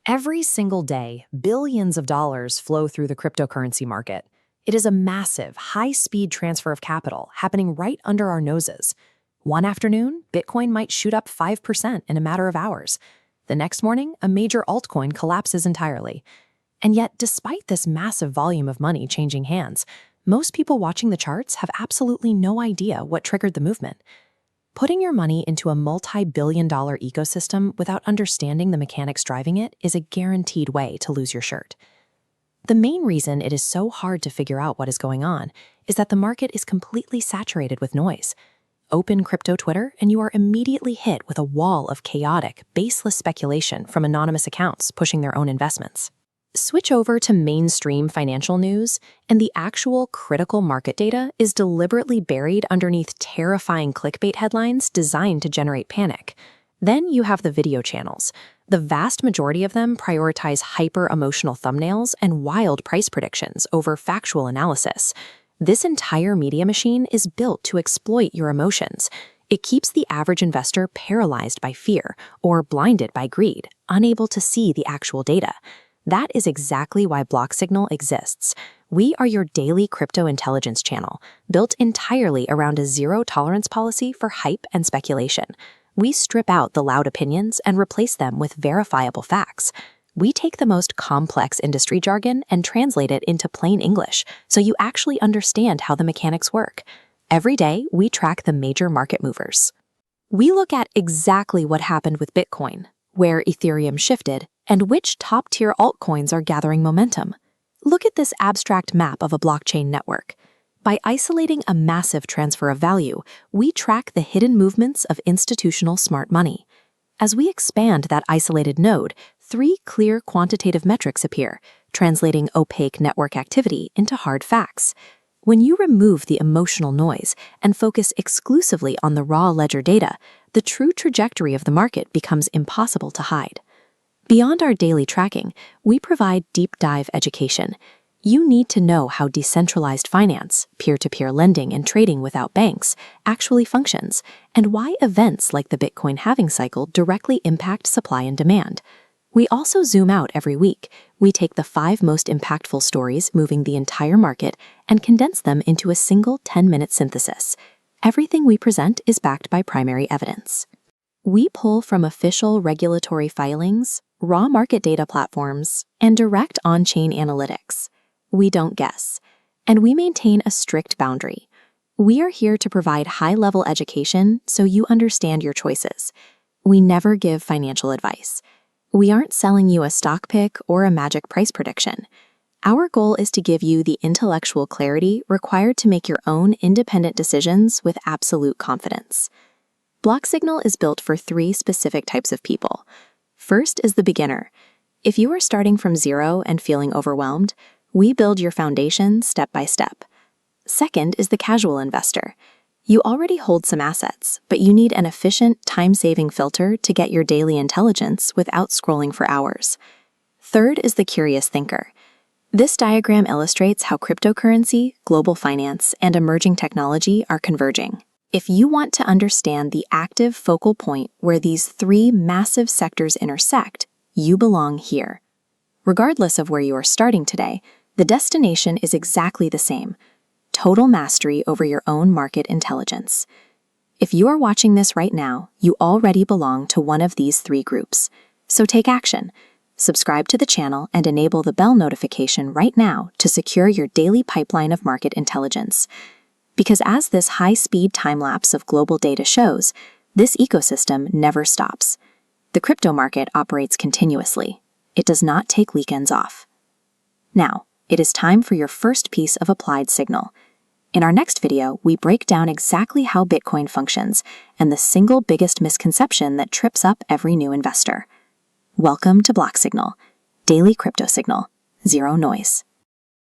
Every single day, billions of dollars flow through the cryptocurrency market. It is a massive, high-speed transfer of capital happening right under our noses. One afternoon, Bitcoin might shoot up 5% in a matter of hours. The next morning, a major altcoin collapses entirely. And yet, despite this massive volume of money changing hands, most people watching the charts have absolutely no idea what triggered the movement. Putting your money into a multi-billion-dollar ecosystem without understanding the mechanics driving it is a guaranteed way to lose your shirt. The main reason it is so hard to figure out what is going on is that the market is completely saturated with noise. Open crypto Twitter and you are immediately hit with a wall of chaotic, baseless speculation from anonymous accounts pushing their own investments. Switch over to mainstream financial news, and the actual critical market data is deliberately buried underneath terrifying clickbait headlines designed to generate panic. Then you have the video channels. The vast majority of them prioritize hyper-emotional thumbnails and wild price predictions over factual analysis. This entire media machine is built to exploit your emotions. It keeps the average investor paralyzed by fear or blinded by greed, unable to see the actual data. That is exactly why BlockSignal exists. We are your daily crypto intelligence channel, built entirely around a zero-tolerance policy for hype and speculation. We strip out the loud opinions and replace them with verifiable facts. We take the most complex industry jargon and translate it into plain English, so you actually understand how the mechanics work. Every day, we track the major market movers. We look at exactly what happened with Bitcoin, where Ethereum shifted, and which top-tier altcoins are gathering momentum. Look at this abstract map of a blockchain network. By isolating a massive transfer of value, we track the hidden movements of institutional smart money. As we expand that isolated node, three clear quantitative metrics appear, translating opaque network activity into hard facts. When you remove the emotional noise and focus exclusively on the raw ledger data, the true trajectory of the market becomes impossible to hide. Beyond our daily tracking, we provide deep dive education. You need to know how decentralized finance, peer-to-peer lending and trading without banks, actually functions, and why events like the Bitcoin halving cycle directly impact supply and demand. We also zoom out every week. We take the 5 most impactful stories moving the entire market and condense them into a single 10-minute synthesis. Everything we present is backed by primary evidence. We pull from official regulatory filings, raw market data platforms, and direct on-chain analytics. We don't guess, and we maintain a strict boundary. We are here to provide high-level education so you understand your choices. We never give financial advice. We aren't selling you a stock pick or a magic price prediction. Our goal is to give you the intellectual clarity required to make your own independent decisions with absolute confidence. BlockSignal is built for 3 specific types of people. First is the beginner. If you are starting from zero and feeling overwhelmed, we build your foundation step by step. Second is the casual investor. You already hold some assets, but you need an efficient, time-saving filter to get your daily intelligence without scrolling for hours. Third is the curious thinker. This diagram illustrates how cryptocurrency, global finance, and emerging technology are converging. If you want to understand the active focal point where these 3 massive sectors intersect, you belong here. Regardless of where you are starting today, the destination is exactly the same: total mastery over your own market intelligence. If you are watching this right now, you already belong to one of these 3 groups. So take action. Subscribe to the channel and enable the bell notification right now to secure your daily pipeline of market intelligence. Because as this high-speed time-lapse of global data shows, this ecosystem never stops. The crypto market operates continuously. It does not take weekends off. Now, it is time for your first piece of applied signal. In our next video, we break down exactly how Bitcoin functions and the single biggest misconception that trips up every new investor. Welcome to BlockSignal, daily crypto signal, zero noise.